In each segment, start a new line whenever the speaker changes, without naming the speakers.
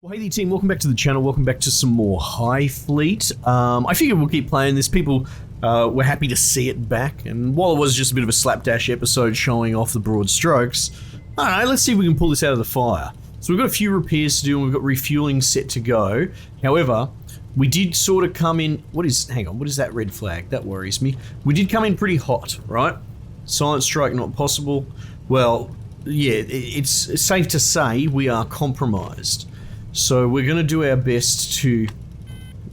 Well, hey there team, welcome back to the channel, welcome back to some more HighFleet. I figured we'll keep playing this. People were happy to see it back, and while it was just a bit of a slapdash episode showing off the broad strokes, I don't know, let's see if we can pull this out of the fire. So we've got a few repairs to do and we've got refueling set to go. However, we did sort of come in, what is that red flag? That worries me. We did come in pretty hot, right? Silent strike not possible. Well, yeah, it's safe to say we are compromised. So we're going to do our best to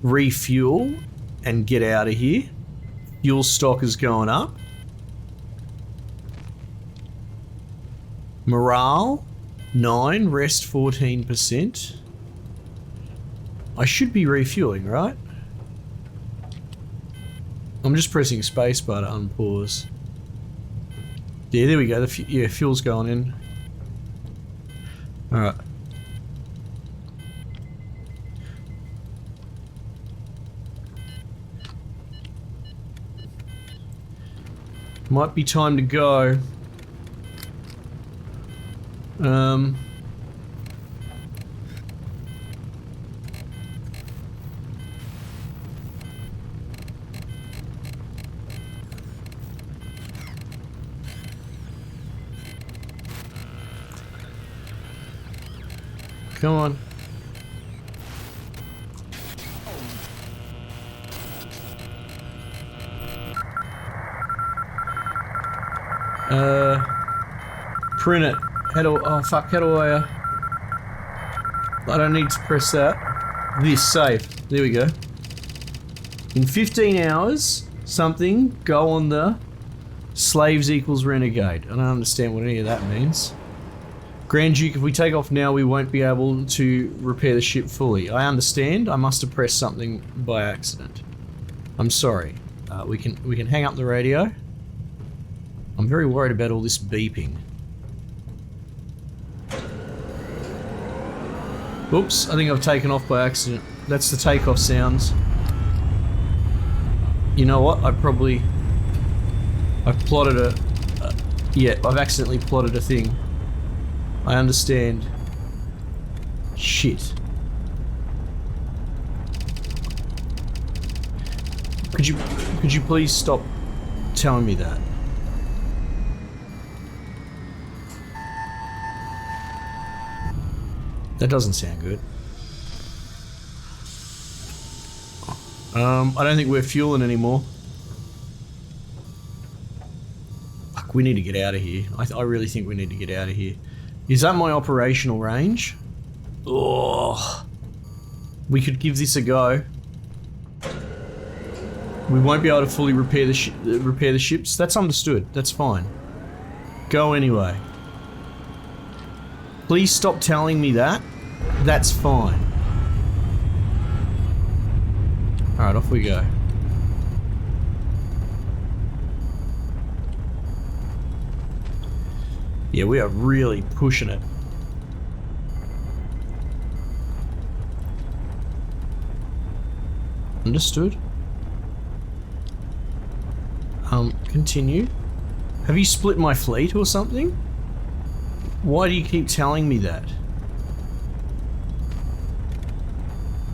refuel and get out of here. Fuel stock is going up. Morale 9, rest 14%. I should be refueling, right? I'm just pressing spacebar to unpause. Yeah, there we go. Yeah, fuel's going in. All right. Might be time to go. Come on. Print it. How do I, I don't need to press that. This, save. There we go. In 15 hours, something, go on the slaves equals renegade. I don't understand what any of that means. Grand Duke, if we take off now, we won't be able to repair the ship fully. I understand. I must have pressed something by accident. I'm sorry. We can hang up the radio. I'm very worried about all this beeping. Oops, I think I've taken off by accident. That's the takeoff sounds. You know what? I've plotted I've accidentally plotted a thing. I understand. Shit. Could you please stop telling me that? That doesn't sound good. I don't think we're fueling anymore. Fuck, we need to get out of here. I really think we need to get out of here. Is that my operational range? Oh, we could give this a go. We won't be able to fully repair the ships. That's understood. That's fine. Go anyway. Please stop telling me that. That's fine. Alright, off we go. Yeah, we are really pushing it. Understood. Continue. Have you split my fleet or something? Why do you keep telling me that?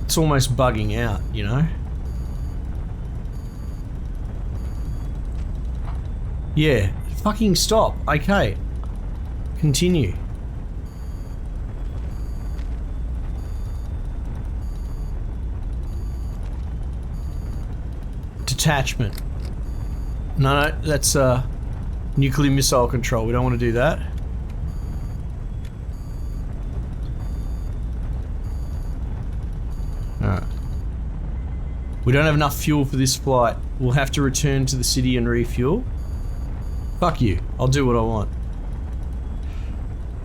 It's almost bugging out, you know? Yeah, fucking stop. Okay. Continue. Detachment. No, that's nuclear missile control. We don't want to do that. Alright. We don't have enough fuel for this flight. We'll have to return to the city and refuel. Fuck you. I'll do what I want.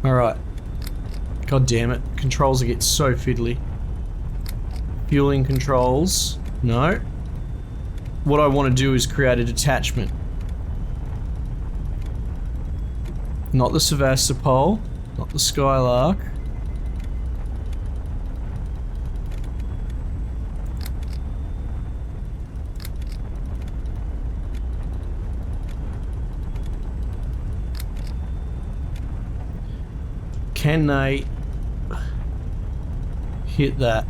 Alright. God damn it. Controls get so fiddly. Fueling controls. No. What I want to do is create a detachment. Not the Sevastopol. Not the Skylark. Can they Hit that.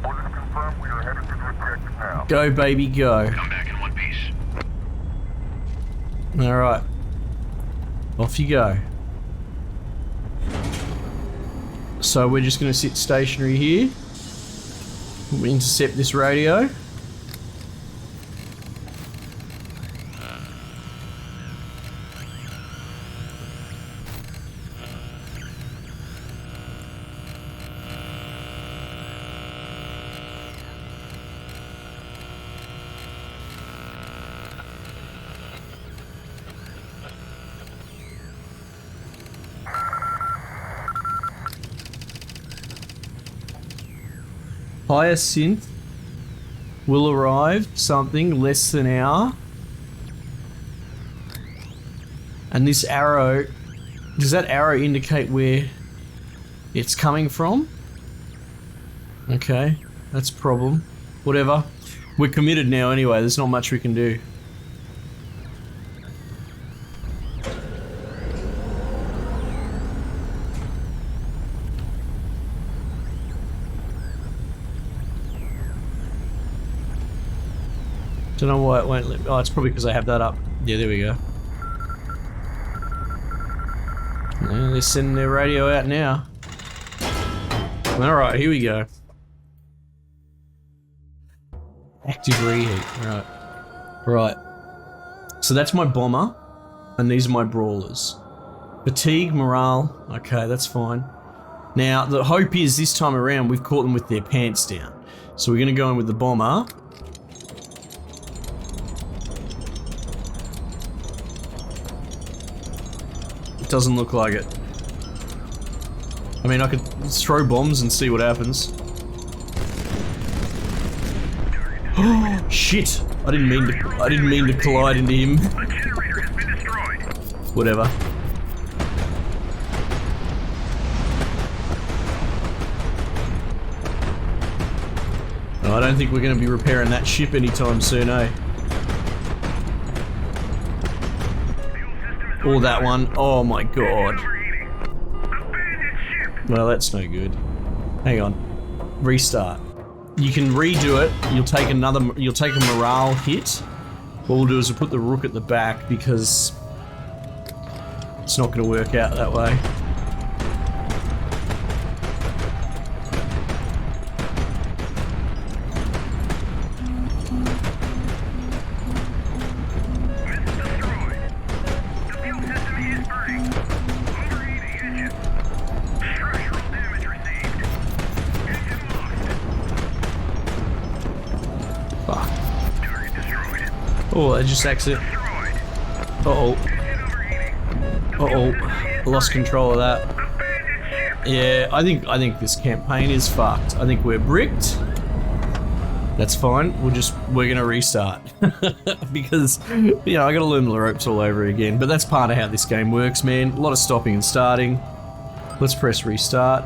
Order confirmed. We are headed to the objective now.
Go, baby, go.
Come back in one piece.
Alright. Off you go. So we're just going to sit stationary here. We'll intercept this radio. Hyacinth will arrive something less than an hour. And this arrow, does that arrow indicate where it's coming from? Okay, that's a problem. Whatever. We're committed now anyway, there's not much we can do. Don't know why it won't let me. Oh, it's probably because I have that up. Yeah, there we go. Yeah, they're sending their radio out now. Alright, here we go. Active reheat. Right. Right. So that's my bomber. And these are my brawlers. Fatigue, morale. Okay, that's fine. Now, the hope is this time around we've caught them with their pants down. So we're going to go in with the bomber. Doesn't look like it. I mean, I could throw bombs and see what happens. Oh shit! I didn't mean to collide into him.
The generator has been destroyed.
Whatever. Oh, I don't think we're going to be repairing that ship anytime soon, eh? Or that one. Oh my god. Well, that's no good. Hang on. Restart. You can redo it. You'll take a morale hit. What we'll do is we'll put the rook at the back because it's not going to work out that way. Oh, I just exit. Uh-oh. Uh-oh. Lost control of that. Yeah, I think this campaign is fucked. I think we're bricked. That's fine. We're gonna restart. Because, you know, I gotta learn the ropes all over again. But that's part of how this game works, man. A lot of stopping and starting. Let's press restart.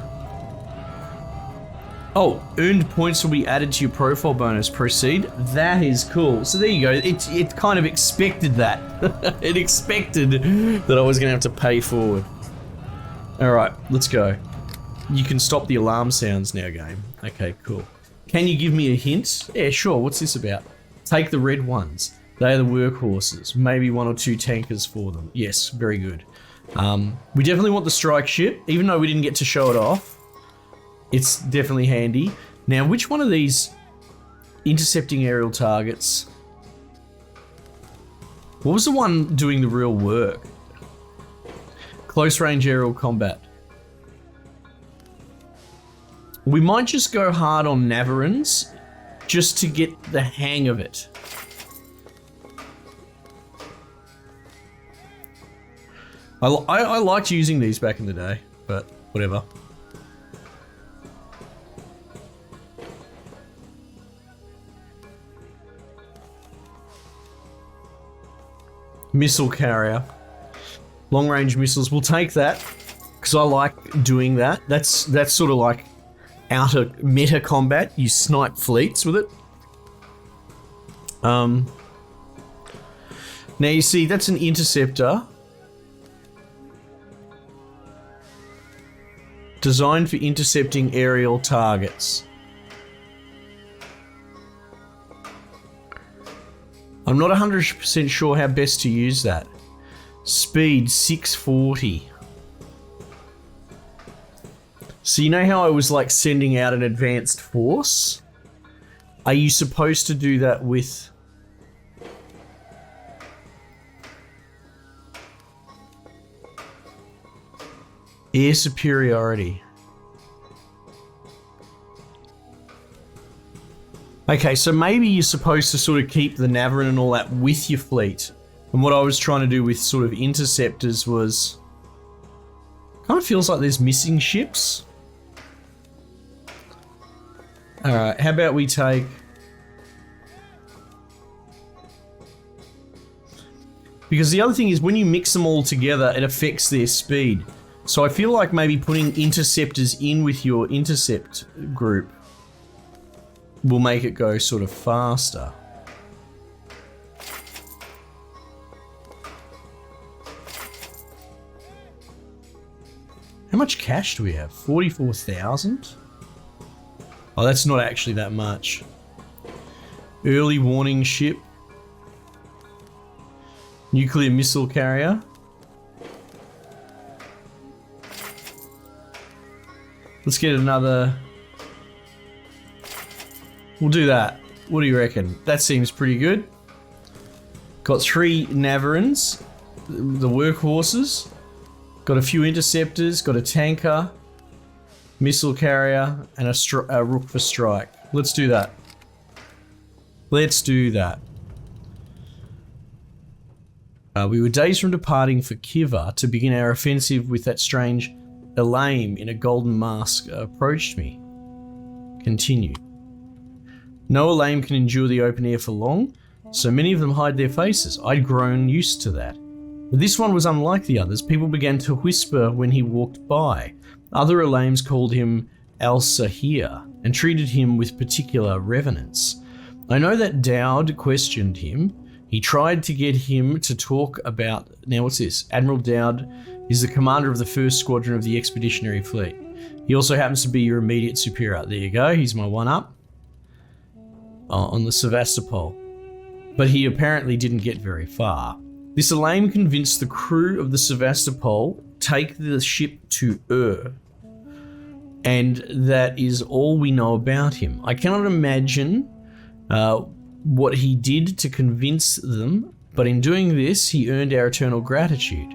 Oh, earned points will be added to your profile bonus. Proceed. That is cool. So there you go. It kind of expected that. It expected that I was going to have to pay forward. Alright, let's go. You can stop the alarm sounds now, game. Okay, cool. Can you give me a hint? Yeah, sure. What's this about? Take the red ones. They are the workhorses. Maybe one or two tankers for them. Yes, very good. We definitely want the strike ship, even though we didn't get to show it off. It's definitely handy. Now, which one of these intercepting aerial targets? What was the one doing the real work? Close range aerial combat. We might just go hard on Navarins just to get the hang of it. I liked using these back in the day, but whatever. Missile carrier. Long range missiles. We'll take that because I like doing that. That's sort of like outer meta combat. You snipe fleets with it. Now you see that's an interceptor. Designed for intercepting aerial targets. I'm not 100% sure how best to use that. Speed 640. So you know how I was like sending out an advanced force? Are you supposed to do that with... air superiority? Okay, so maybe you're supposed to sort of keep the Navarin and all that with your fleet. And what I was trying to do with sort of interceptors was... kind of feels like there's missing ships. Alright, how about we take... because the other thing is when you mix them all together, it affects their speed. So I feel like maybe putting interceptors in with your intercept group will make it go sort of faster. How much cash do we have? 44,000? Oh, that's not actually that much. Early warning ship. Nuclear missile carrier. Let's get another... we'll do that. What do you reckon? That seems pretty good. Got 3 Navarins, the workhorses. Got a few interceptors, got a tanker, missile carrier, and a rook for strike. Let's do that. Let's do that. We were days from departing for Kiva to begin our offensive with that strange Elaine in a golden mask approached me. Continue. No Elaine can endure the open air for long, so many of them hide their faces. I'd grown used to that. But this one was unlike the others. People began to whisper when he walked by. Other Elaines called him Al-Sahir and treated him with particular reverence. I know that Dowd questioned him. He tried to get him to talk about... now what's this? Admiral Dowd is the commander of the 1st Squadron of the Expeditionary Fleet. He also happens to be your immediate superior. There you go, he's my one-up. On the Sevastopol. But he apparently didn't get very far. This Elaine convinced the crew of the Sevastopol take the ship to and that is all we know about him. I cannot imagine what he did to convince them, but in doing this, he earned our eternal gratitude.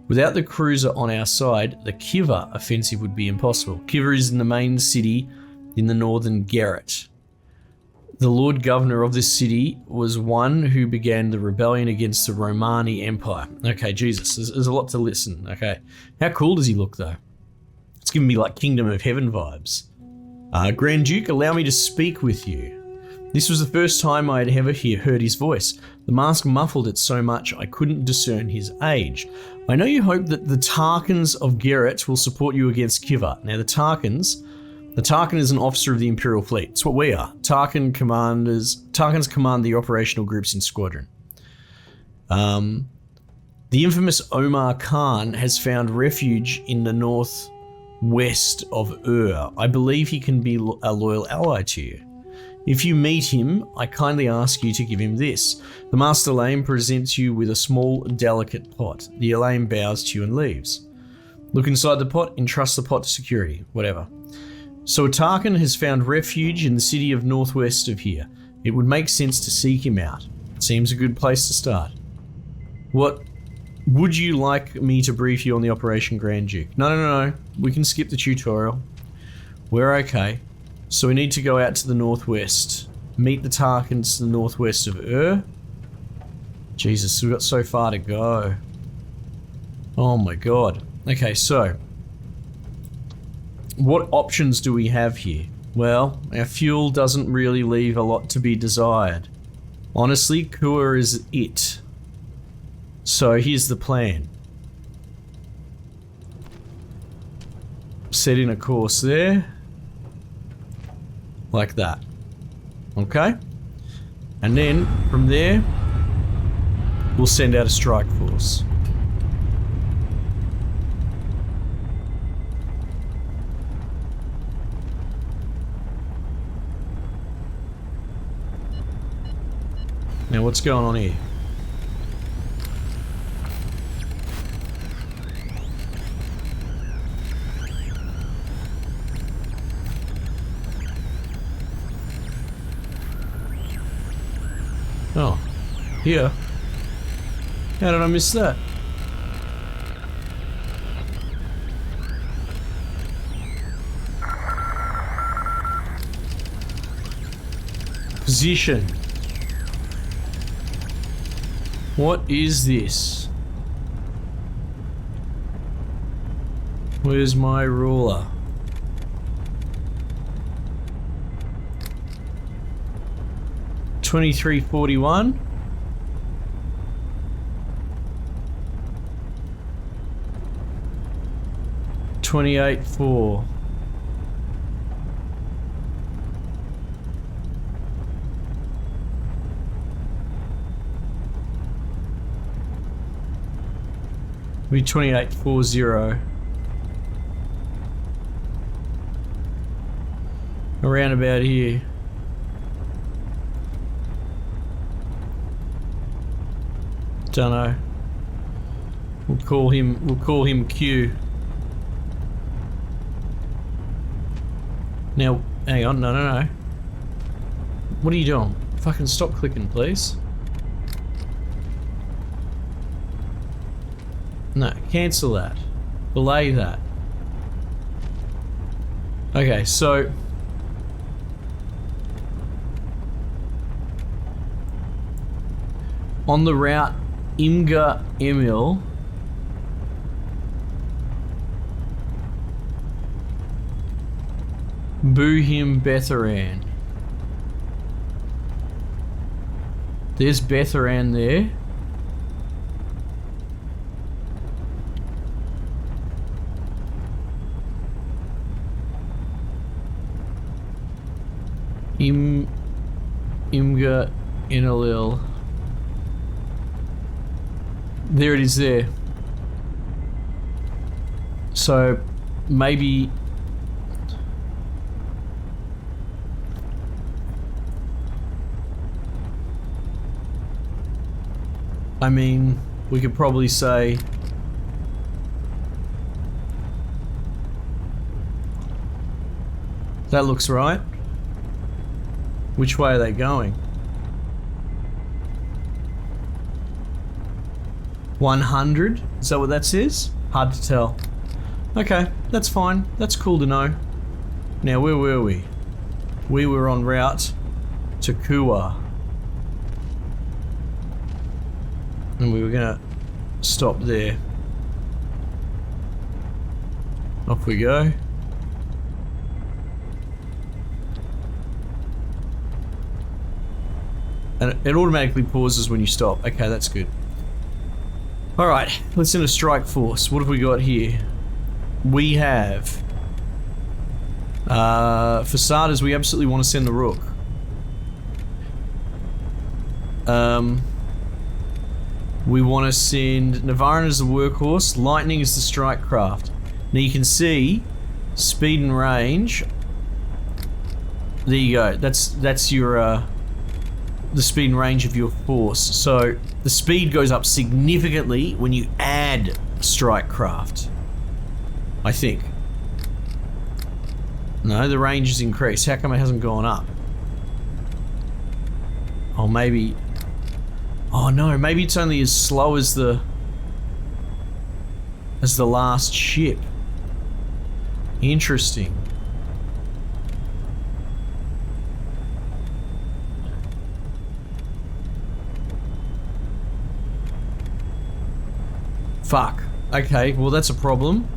Without the cruiser on our side, the Kiva offensive would be impossible. Kiva is in the main city in the northern Garrett. The Lord Governor of this city was one who began the rebellion against the Romani Empire. Okay, Jesus, there's a lot to listen. Okay, how cool does he look though? It's giving me like Kingdom of Heaven vibes. Grand Duke, allow me to speak with you. This was the first time I had ever heard his voice. The mask muffled it so much I couldn't discern his age. I know you hope that the Tarkans of Garrett will support you against Kiva. Now the Tarkan is an officer of the Imperial Fleet. It's what we are. Tarkans command the operational groups in Squadron. The infamous Omar Khan has found refuge in the northwest of I believe he can be a loyal ally to you. If you meet him, I kindly ask you to give him this. The Master Elaine presents you with a small, delicate pot. The Elaine bows to you and leaves. Look inside the pot, entrust the pot to security, whatever. So a Tarkan has found refuge in the city of northwest of here. It would make sense to seek him out. Seems a good place to start. What would you like me to brief you on the Operation Grand Duke? No. We can skip the tutorial. We're okay. So we need to go out to the northwest. Meet the Tarkans to the northwest of Jesus, we've got so far to go. Oh my god. Okay, so what options do we have here? Well, our fuel doesn't really leave a lot to be desired. Honestly, Kua is it. So here's the plan. Set in a course there. Like that. Okay? And then, from there, we'll send out a strike force. Now what's going on here? Oh, here. How did I miss that? Position. What is this? Where's my ruler? $23.41. $28.4. Be 28.40. Around about here. Dunno. We'll call him Q. Now, hang on, no. What are you doing? Fucking stop clicking, please. No, cancel that. Belay that. Okay, so on the route Imga Emil, Buhim Betharan. There's Betharan there. Imga Inalil. There it is there. So maybe I mean, we could probably say that looks right. Which way are they going? 100? Is that what that says? Hard to tell. Okay, that's fine. That's cool to know. Now, where were we? We were en route to Kua. And we were gonna stop there. Off we go. And it automatically pauses when you stop. Okay, that's good. Alright, let's send a strike force. What have we got here? We have... for starters, we absolutely want to send the Rook. We want to send Navarin as the workhorse, Lightning as the strike craft. Now you can see speed and range. There you go. That's your the speed and range of your force. So the speed goes up significantly when you add strike craft, I think. No, the range is increased. How come it hasn't gone up? Oh, maybe... Oh no, maybe it's only as slow as the last ship. Interesting. Fuck. Okay, well that's a problem.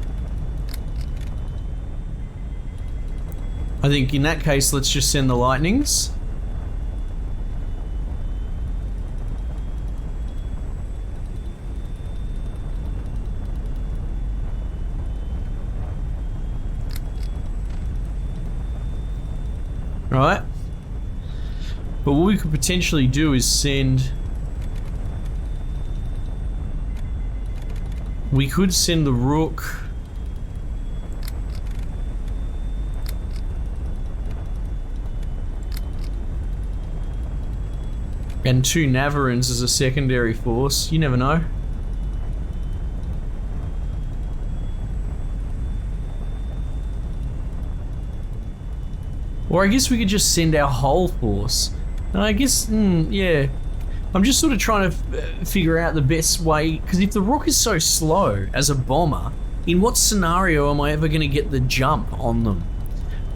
I think in that case, let's just send the Lightnings. Right. But what we could potentially do is send... We could send the Rook... And 2 Navarins as a secondary force. You never know. Or I guess we could just send our whole force. And I guess, yeah. I'm just sort of trying to figure out the best way, because if the Rook is so slow as a bomber, in what scenario am I ever going to get the jump on them?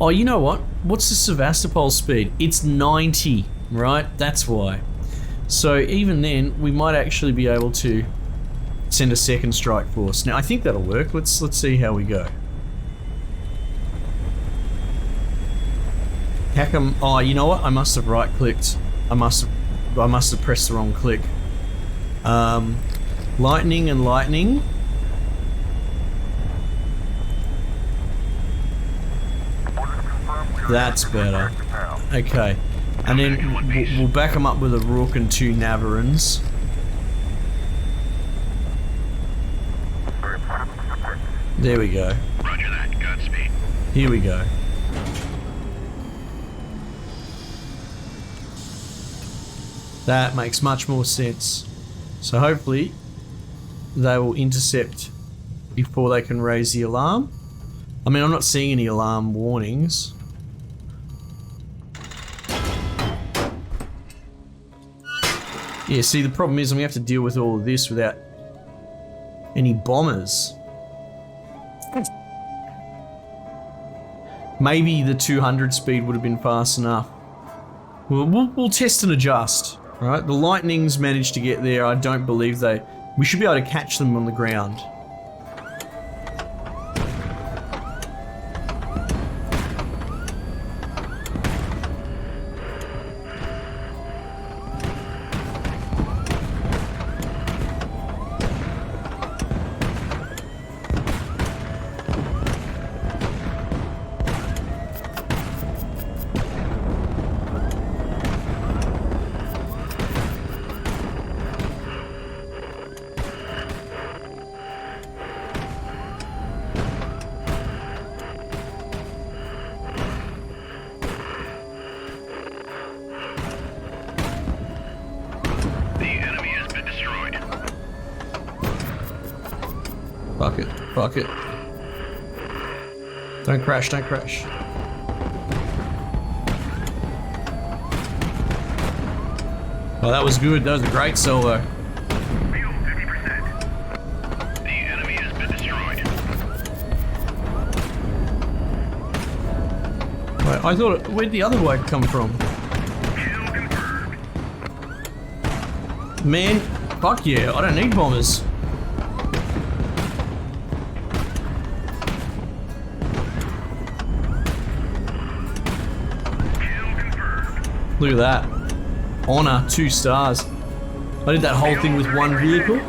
Oh, you know what? What's the Sevastopol speed? It's 90, right? That's why. So even then, we might actually be able to send a second strike force. Now, I think that'll work. Let's see how we go. How come? Oh, you know what? I must have right-clicked. I must have pressed the wrong click. Lightning and lightning. That's better. Okay. And then we'll back them up with a Rook and 2 Navarins. There we go.
Roger that. Godspeed.
Here we go. That makes much more sense. So hopefully they will intercept before they can raise the alarm. I mean, I'm not seeing any alarm warnings. Yeah, see, the problem is we have to deal with all of this without any bombers. Maybe the 200 speed would have been fast enough. We'll test and adjust. Right, the Lightnings managed to get there. I don't believe they... We should be able to catch them on the ground. Fuck it. Don't crash, don't crash. Well, that was good. That was a great solo.
Fuel 50%. The enemy has been destroyed.
Wait, I thought, where'd the other bloke come from?
Kill confirmed.
Man, fuck yeah, I don't need bombers. Look at that. Honor, 2 stars. I did that whole thing with 1 vehicle.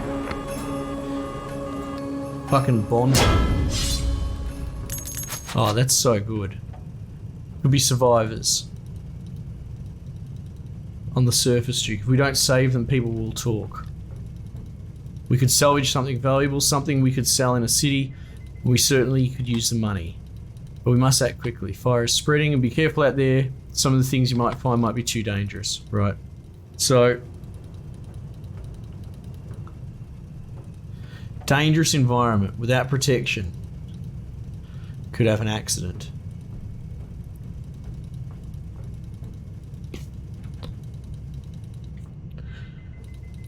Fucking Bonza. Oh, that's so good. Could be survivors. On the surface, Duke. If we don't save them, people will talk. We could salvage something valuable, something we could sell in a city. We certainly could use the money. But we must act quickly. Fire is spreading, and be careful out there. Some of the things you might find might be too dangerous. Right. So, dangerous environment without protection. Could have an accident.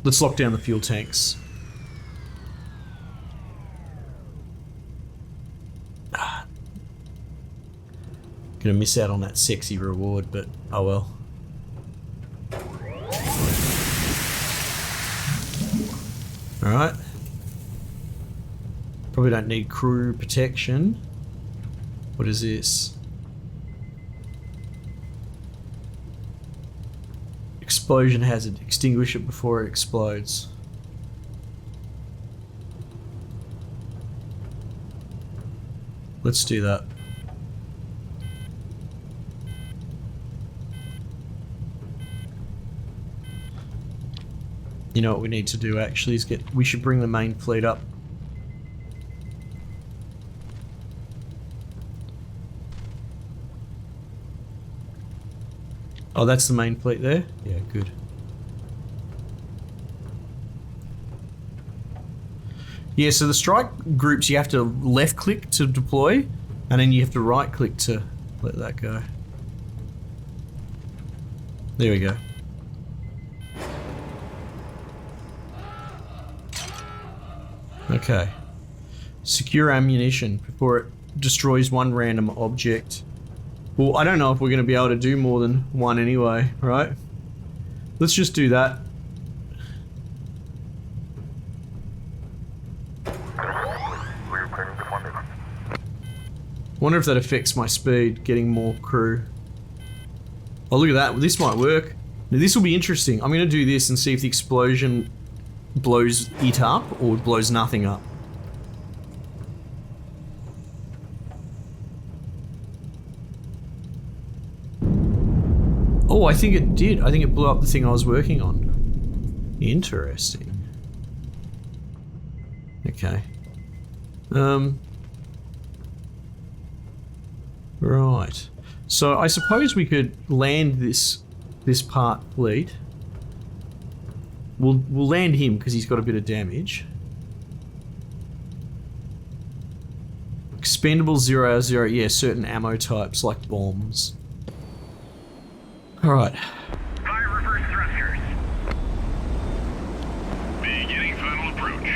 Let's lock down the fuel tanks. Gonna miss out on that sexy reward, but oh well. Alright. Probably don't need crew protection. What is this? Explosion hazard. Extinguish it before it explodes. Let's do that. You know what we need to do actually is we should bring the main fleet up. Oh, that's the main fleet there? Yeah, good. Yeah, so the strike groups, you have to left click to deploy, and then you have to right click to let that go. There we go. Okay. Secure ammunition before it destroys one random object. Well, I don't know if we're going to be able to do more than one anyway, right? Let's just do that.
We're planning to monitor.
Wonder if that affects my speed, getting more crew. Oh, look at that. This might work. Now, this will be interesting. I'm going to do this and see if the explosion blows it up or blows nothing up. Oh, I think it did. I think it blew up the thing I was working on. Interesting. Okay. Right. So I suppose we could land this part fleet. We'll land him because he's got a bit of damage. Expendable 0/0, yeah, certain ammo types like bombs. Alright.
Fire reverse thrusters. Beginning final approach.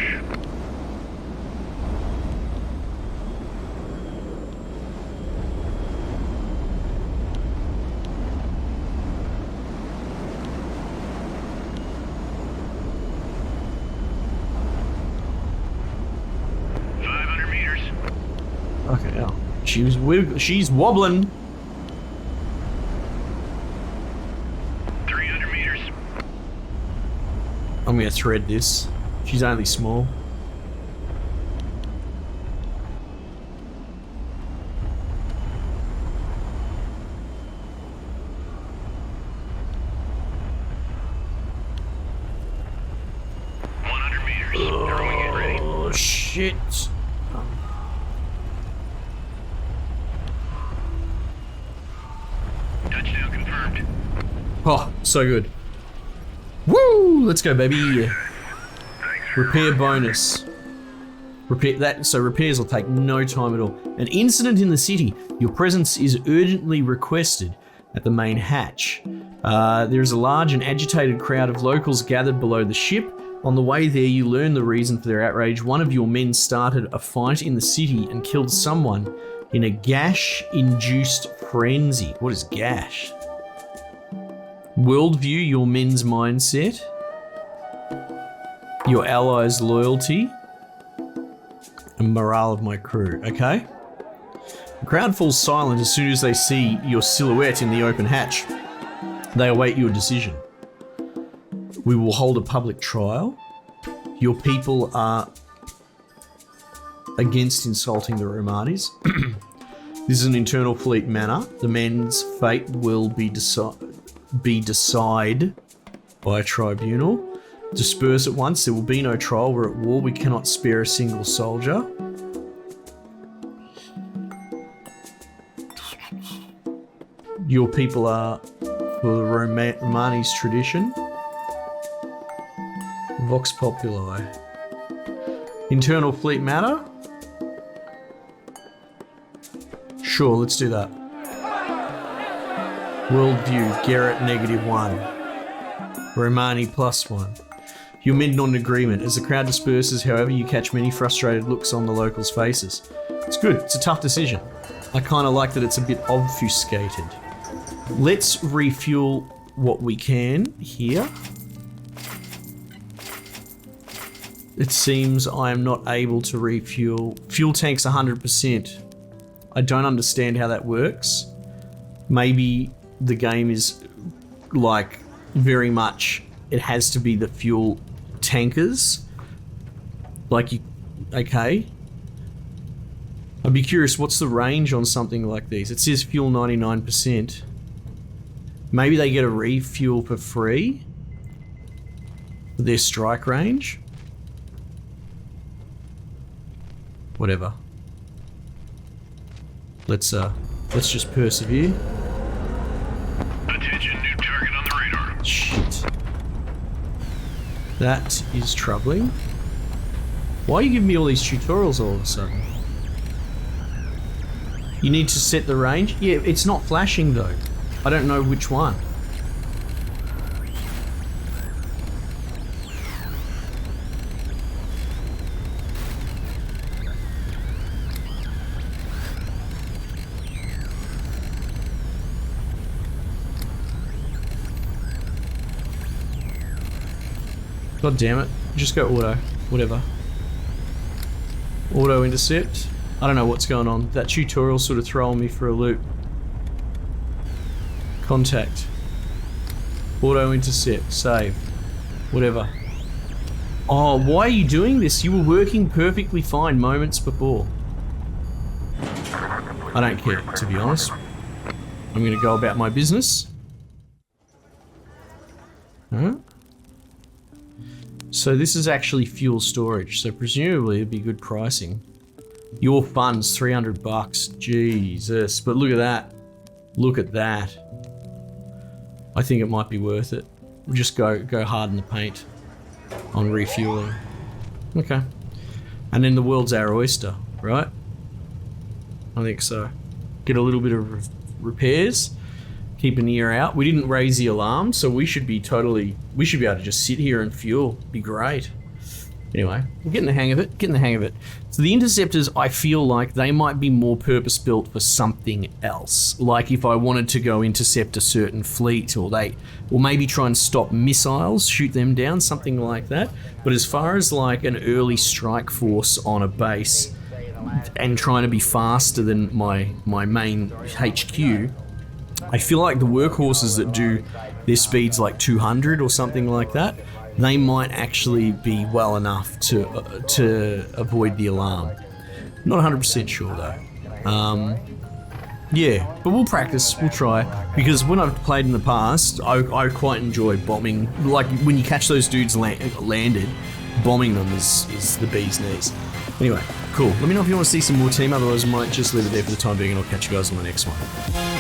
Okay, now she's wobbling.
300 meters.
I'm gonna thread this. She's only small. Oh shit.
Touchdown confirmed.
Oh, so good. Woo! Let's go, baby. Repair bonus. Repair that. So repairs will take no time at all. An incident in the city. Your presence is urgently requested at the main hatch. There is a large and agitated crowd of locals gathered below the ship. On the way there, you learn the reason for their outrage. One of your men started a fight in the city and killed someone in a gash-induced frenzy. What is gash? Worldview, your men's mindset. Your allies' loyalty. And morale of my crew, okay? The crowd falls silent as soon as they see your silhouette in the open hatch. They await your decision. We will hold a public trial. Your people are against insulting the Romanis. This is an internal fleet matter. The men's fate will be decided by a tribunal. Disperse at once. There will be no trial. We're at war. We cannot spare a single soldier. Your people are for the Romani's tradition. Vox Populi. Internal fleet matter? Sure, let's do that. Worldview, Garrett -1. Romani +1. Your men not in agreement. As the crowd disperses, however, you catch many frustrated looks on the locals' faces. It's good, it's a tough decision. I kind of like that it's a bit obfuscated. Let's refuel what we can here. It seems I am not able to refuel. Fuel tank's 100%. I don't understand how that works. Maybe the game is like very much, it has to be the fuel tankers. Like you, okay. I'd be curious, what's the range on something like these? It says fuel 99%. Maybe they get a refuel for free for their strike range. Whatever. Let's just persevere.
Attention, new target on the radar.
Shit. That is troubling. Why are you giving me all these tutorials all of a sudden? You need to set the range? Yeah, it's not flashing though. I don't know which one. God damn it. Just go auto. Whatever. Auto intercept. I don't know what's going on. That tutorial sort of throwing me for a loop. Contact. Auto intercept. Save. Whatever. Oh, why are you doing this? You were working perfectly fine moments before. I don't care, to be honest. I'm gonna go about my business. Huh? So this is actually fuel storage, so presumably it'd be good pricing. Your funds, 300 bucks. Jesus, but look at that. Look at that. I think it might be worth it. We'll just go hard in the paint on refueling. Okay. And then the world's our oyster, right? I think so. Get a little bit of repairs. Keep an ear out. We didn't raise the alarm, so we should be able to just sit here and fuel. Be great. Anyway, we're getting the hang of it. So the interceptors, I feel like they might be more purpose-built for something else. Like if I wanted to go intercept a certain fleet, or maybe try and stop missiles, shoot them down, something like that. But as far as like an early strike force on a base and trying to be faster than my main HQ, I feel like the workhorses that do their speeds like 200 or something like that, they might actually be well enough to avoid the alarm. Not 100% sure though. Yeah, but we'll practice, we'll try, because when I've played in the past, I quite enjoy bombing. Like when you catch those dudes landed, bombing them is the bee's knees. Anyway, cool. Let me know if you want to see some more team, otherwise I might just leave it there for the time being and I'll catch you guys on the next one.